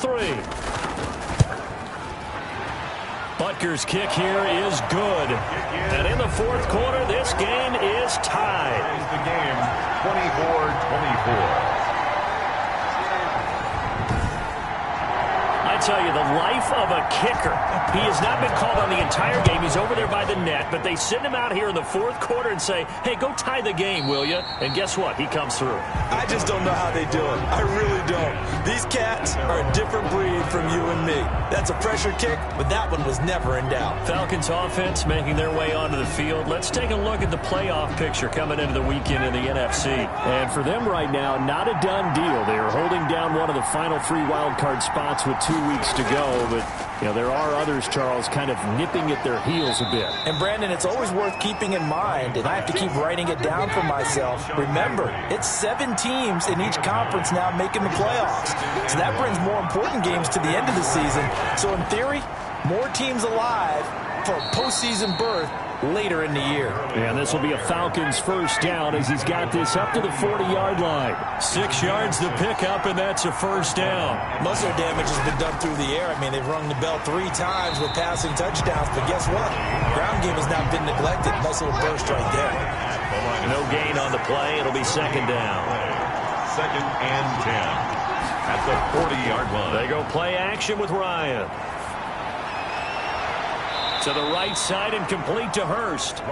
Butker's kick here is good. And in the 4th quarter, this game is tied. The game 24-24. I tell you, the life of a kicker. He has not been called on the entire game. He's over there by the net, but they send him out here in the 4th quarter and say, hey, go tie the game, will you? And guess what? He comes through. I just don't know how they do it. I really don't. These cats are a different breed from you and me. That's a pressure kick, but that one was never in doubt. Falcons offense making their way onto the field. Let's take a look at the playoff picture coming into the weekend in the NFC. And for them right now, not a done deal. They are holding down one of the final 3 wild card spots with 2 weeks to go, but you know, there are others, Charles, kind of nipping at their heels a bit. And Brandon, it's always worth keeping in mind, and I have to keep writing it down for myself. Remember, it's 7 teams in each conference now making the playoffs. So that brings more important games to the end of the season. So in theory, more teams alive for a postseason berth later in the year. And this will be a Falcons first down as he's got this up to the 40-yard line. 6 yards to pick up, and that's a first down. Most of the damage has been done through the air. I mean, they've rung the bell 3 times with passing touchdowns, but guess what? Ground game has not been neglected. Nice little burst right there. No gain on the play. It'll be second down. 2nd and 10 at the 40-yard line. They go play action with Ryan. To the right side and complete to Hurst.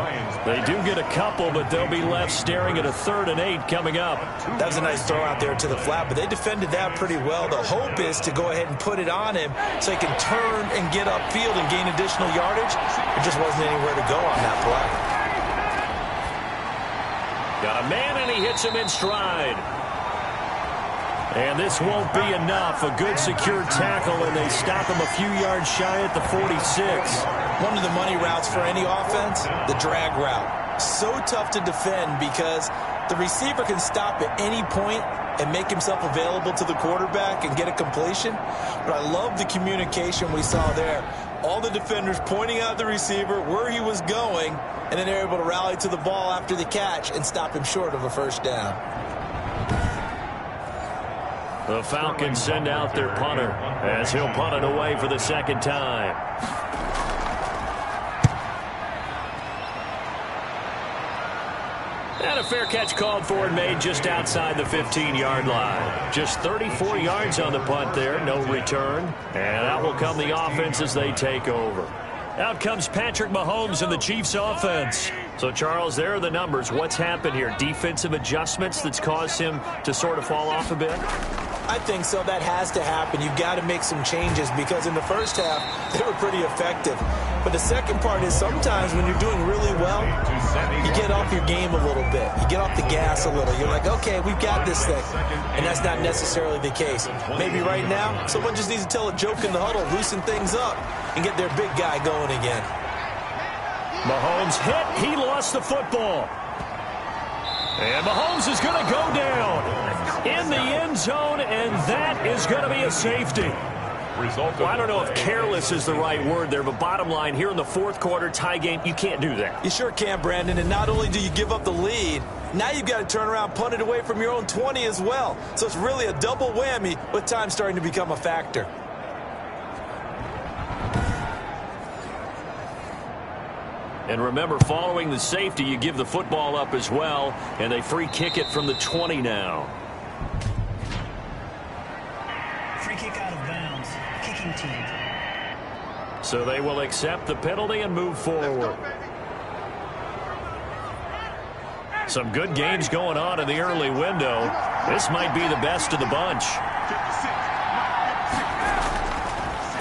They do get a couple, but they'll be left staring at a 3rd and 8 coming up. That was a nice throw out there to the flat, but they defended that pretty well. The hope is to go ahead and put it on him so he can turn and get upfield and gain additional yardage. There just wasn't anywhere to go on that play. Got a man, and he hits him in stride. And this won't be enough. A good secure tackle, and they stop him a few yards shy at the 46. One of the money routes for any offense, the drag route. So tough to defend because the receiver can stop at any point and make himself available to the quarterback and get a completion. But I love the communication we saw there. All the defenders pointing out the receiver, where he was going, and then they're able to rally to the ball after the catch and stop him short of a first down. The Falcons send out their punter as he'll punt it away for the 2nd time. And a fair catch called for and made just outside the 15-yard line. Just 34 yards on the punt there, no return. And out will come the offense as they take over. Out comes Patrick Mahomes and the Chiefs offense. So, Charles, there are the numbers. What's happened here? Defensive adjustments that's caused him to sort of fall off a bit? I think so. That has to happen. You've got to make some changes because in the first half, they were pretty effective. But the second part is sometimes when you're doing really well, you get off your game a little bit. You get off the gas a little. You're like, okay, we've got this thing. And that's not necessarily the case. Maybe right now, someone just needs to tell a joke in the huddle, loosen things up, and get their big guy going again. Mahomes hit. He lost the football. And Mahomes is going to go down in the end zone, and that is going to be a safety. Well, I don't know if careless is the right word there, but bottom line, here in the fourth quarter, tie game, you can't do that. You sure can, Brandon, and not only do you give up the lead, now you've got to turn around, punt it away from your own 20 as well. So it's really a double whammy with time starting to become a factor. And remember, following the safety, you give the football up as well, and they free kick it from the 20 now. Free kick out of bounds. Kicking team. So they will accept the penalty and move forward. Some good games going on in the early window. This might be the best of the bunch.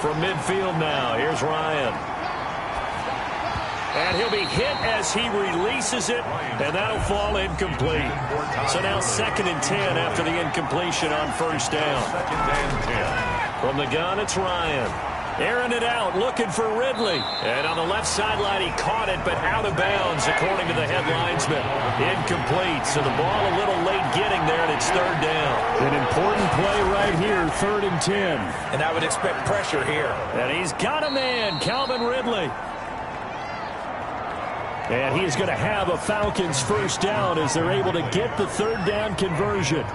From midfield now, here's Ryan. And he'll be hit as he releases it, and that'll fall incomplete. So now 2nd and 10 after the incompletion on first down. From the gun, it's Ryan. Airing it out, looking for Ridley. And on the left sideline, he caught it, but out of bounds, according to the head linesman. Incomplete, so the ball a little late getting there, and it's 3rd down. An important play right here, 3rd and 10. And I would expect pressure here. And he's got a man, Calvin Ridley. And he is going to have a Falcons first down as they're able to get the 3rd down conversion.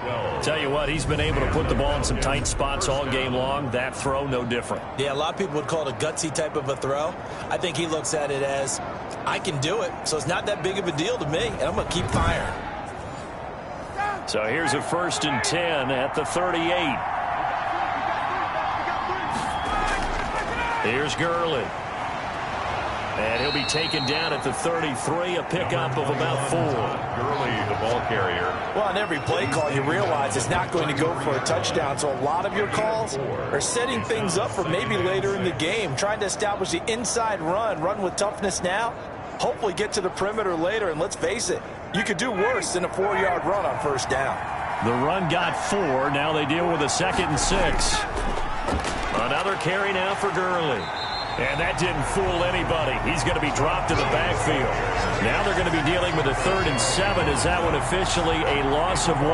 Tell you what, he's been able to put the ball in some tight spots all game long. That throw, no different. Yeah, a lot of people would call it a gutsy type of a throw. I think he looks at it as, I can do it, so it's not that big of a deal to me, and I'm going to keep firing. So here's a 1st and 10 at the 38. Here's Gurley. And he'll be taken down at the 33, a pickup of about 4. Gurley, the ball carrier. Well, on every play call, you realize it's not going to go for a touchdown. So a lot of your calls are setting things up for maybe later in the game, trying to establish the inside run with toughness now, hopefully get to the perimeter later. And let's face it, you could do worse than a 4-yard run on first down. The run got 4. Now they deal with a 2nd and 6. Another carry now for Gurley. And that didn't fool anybody. He's going to be dropped to the backfield. Now they're going to be dealing with a 3rd and 7. Is that one officially a loss of 1?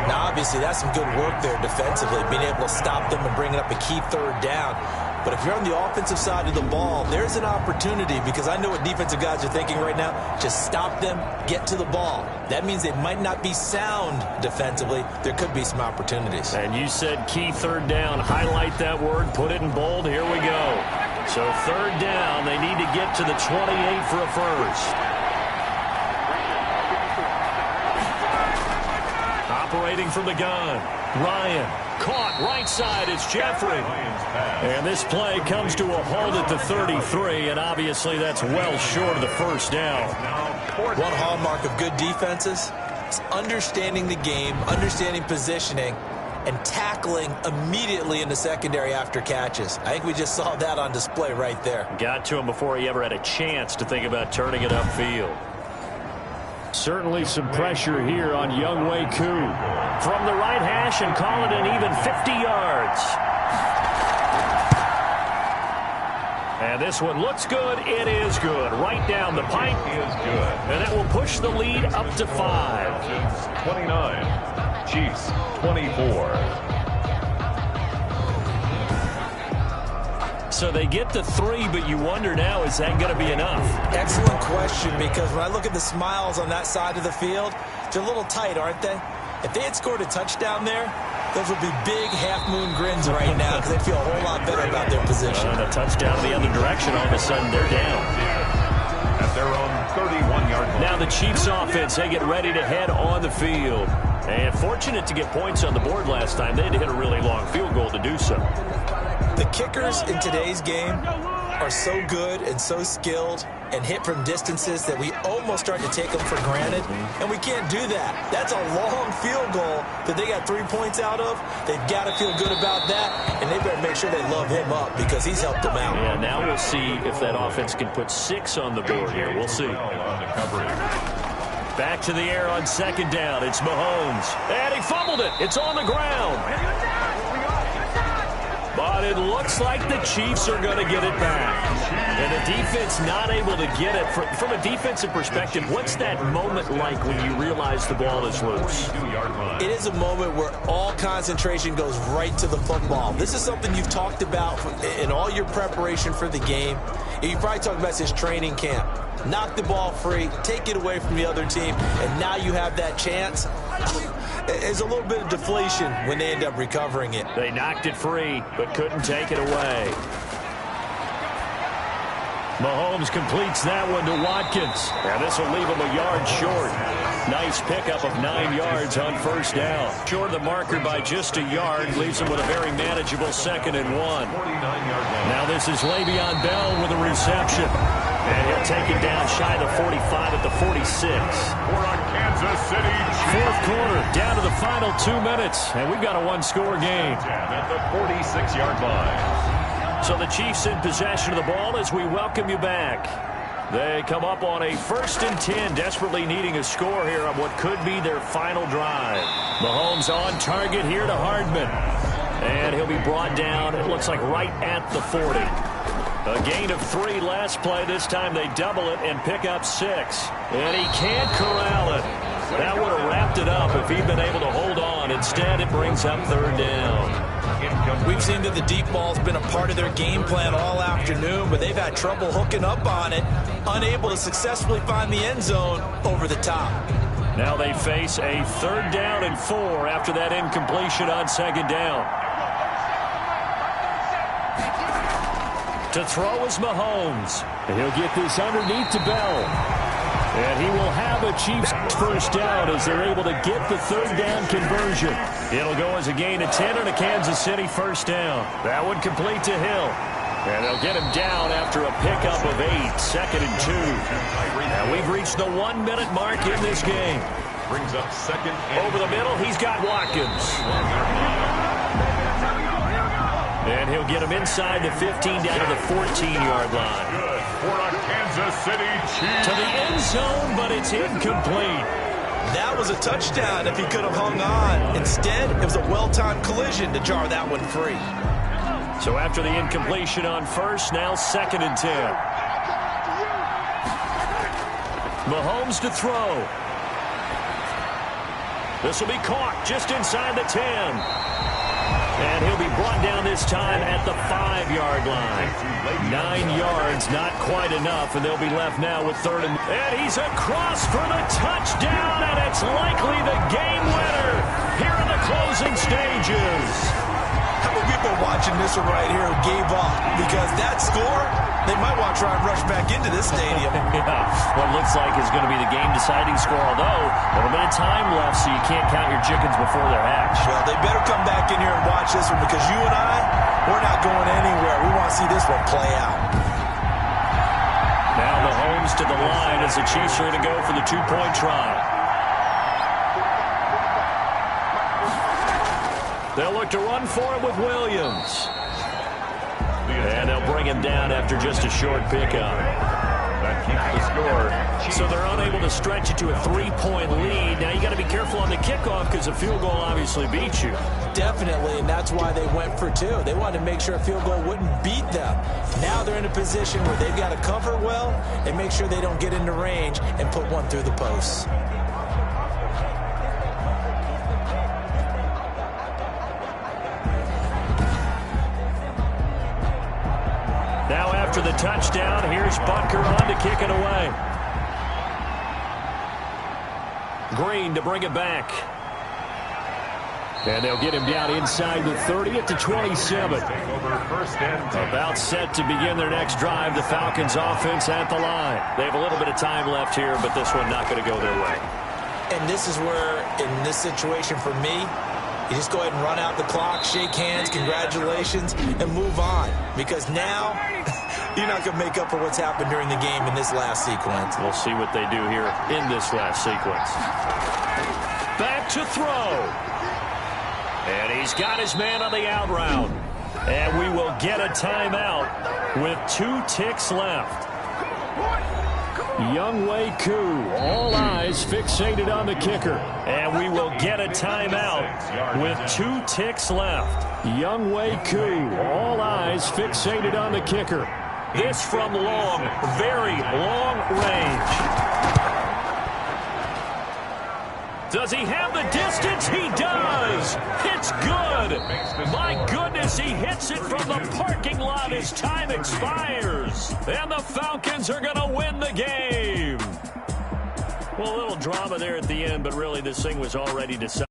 Now, obviously, that's some good work there defensively, being able to stop them and bringing up a key 3rd down. But if you're on the offensive side of the ball, there's an opportunity because I know what defensive guys are thinking right now. Just stop them, get to the ball. That means they might not be sound defensively. There could be some opportunities. And you said key 3rd down. Highlight that word. Put it in bold. Here we go. So 3rd down. They need to get to the 28 for a first. Operating from the gun. Ryan. Caught right side. It's Jeffrey. And this play comes to a halt at the 33, and obviously that's well short of the first down. One hallmark of good defenses is understanding the game, understanding positioning, and tackling immediately in the secondary after catches. I think we just saw that on display right there. Got to him before he ever had a chance to think about turning it upfield. Certainly some pressure here on Younghoe Koo. From the right hash and call it an even 50 yards. And this one looks good. It is good. Right down the pipe. Is good. And that will push the lead up to 5. 29. Chiefs 24. So they get the 3, but you wonder now, is that going to be enough? Excellent question, because when I look at the smiles on that side of the field, they're a little tight, aren't they? If they had scored a touchdown there, those would be big half-moon grins right now because they'd feel a whole lot better about their position. And a touchdown the other direction, all of a sudden they're down. At their own 31-yard line. Now the Chiefs offense, they get ready to head on the field. And fortunate to get points on the board last time. They had to hit a really long field goal to do so. The kickers in today's game are so good and so skilled and hit from distances that we almost start to take them for granted, and we can't do that. That's a long field goal that they got 3 points out of. They've got to feel good about that, and they better make sure they love him up because he's helped them out. Yeah, now we'll see if that offense can put 6 on the board here. We'll see. Back to the air on second down. It's Mahomes. And he fumbled it. It's on the ground. But it looks like the Chiefs are going to get it back. And the defense not able to get it. From a defensive perspective, what's that moment like when you realize the ball is loose? It is a moment where all concentration goes right to the football. This is something you've talked about in all your preparation for the game. You probably talked about this training camp. Knock the ball free, take it away from the other team, and now you have that chance. There's a little bit of deflation when they end up recovering it. They knocked it free, but couldn't take it away. Mahomes completes that one to Watkins. And this will leave him a yard short. Nice pickup of 9 yards on first down. Short of the marker by just a yard, leaves him with a very manageable 2nd and 1. Now this is Le'Veon Bell with a reception. And he'll take it down shy of the 45 at the 46. For a Kansas City Chiefs. Fourth quarter, down to the final 2 minutes. And we've got a one-score game. At the 46-yard line. So the Chiefs in possession of the ball as we welcome you back. They come up on a 1st and 10, desperately needing a score here on what could be their final drive. Mahomes on target here to Hardman. And he'll be brought down, it looks like right at the 40. A gain of 3 last play. This time they double it and pick up 6. And he can't corral it. That would have wrapped it up if he'd been able to hold on. Instead, it brings up 3rd down. We've seen that the deep ball's been a part of their game plan all afternoon, but they've had trouble hooking up on it, unable to successfully find the end zone over the top. Now they face a 3rd down and 4 after that incompletion on 2nd down. To throw is Mahomes. And he'll get this underneath to Bell. And he will have a Chiefs first down as they're able to get the 3rd down conversion. It'll go as a gain of 10 and a Kansas City first down. That one complete to Hill. And they'll get him down after a pickup of 8, 2nd and 2. Now we've reached the 1-minute mark in this game. Brings up 2nd and over the middle, he's got Watkins. And he'll get him inside the 15 down to the 14-yard line. good for a Kansas City Chiefs. To the end zone, but it's incomplete. That was a touchdown if he could have hung on. Instead, it was a well-timed collision to jar that one free. So after the incompletion on first, now 2nd and 10. Mahomes to throw. This will be caught just inside the 10. And he'll be brought down this time at the 5-yard line. 9 yards, not quite enough, and they'll be left now with 3rd and... And he's across for the touchdown, and it's likely the game winner here in the closing stages. How many people watching this one right here who gave up? Because that score, they might want to try and rush back into this stadium. Yeah, what looks like is going to be the game-deciding score, although a little bit of time left, so you can't count your chickens before they're hatched. Well, they better come back in here and watch this one because you and I, we're not going anywhere. We want to see this one play out. Now Mahomes to the line as the Chiefs are going to go for the 2-point try. They'll look to run for it with Williams. And they'll bring him down after just a short pickup. That keeps the score. So they're unable to stretch it to a 3-point lead. Now you got to be careful on the kickoff because a field goal obviously beats you. Definitely, and that's why they went for 2. They wanted to make sure a field goal wouldn't beat them. Now they're in a position where they've got to cover well and make sure they don't get into range and put one through the posts. Now after the touchdown, here's Butker on to kick it away. Green to bring it back. And they'll get him down inside the 30 at the 27. About set to begin their next drive. The Falcons offense at the line. They have a little bit of time left here, but this one not going to go their way. And this is where, in this situation for me, you just go ahead and run out the clock, shake hands, congratulations, and move on. Because now you're not going to make up for what's happened during the game in this last sequence. We'll see what they do here in this last sequence. Back to throw. And he's got his man on the out route. And we will get a timeout with 2 ticks left. Younghoe Koo, all eyes fixated on the kicker. And we will get a timeout with 2 ticks left. Younghoe Koo, all eyes fixated on the kicker. This from long, very long range. Does he have the distance? He does. It's good. My goodness, he hits it from the parking lot as time expires. And the Falcons are going to win the game. Well, a little drama there at the end, but really this thing was already decided.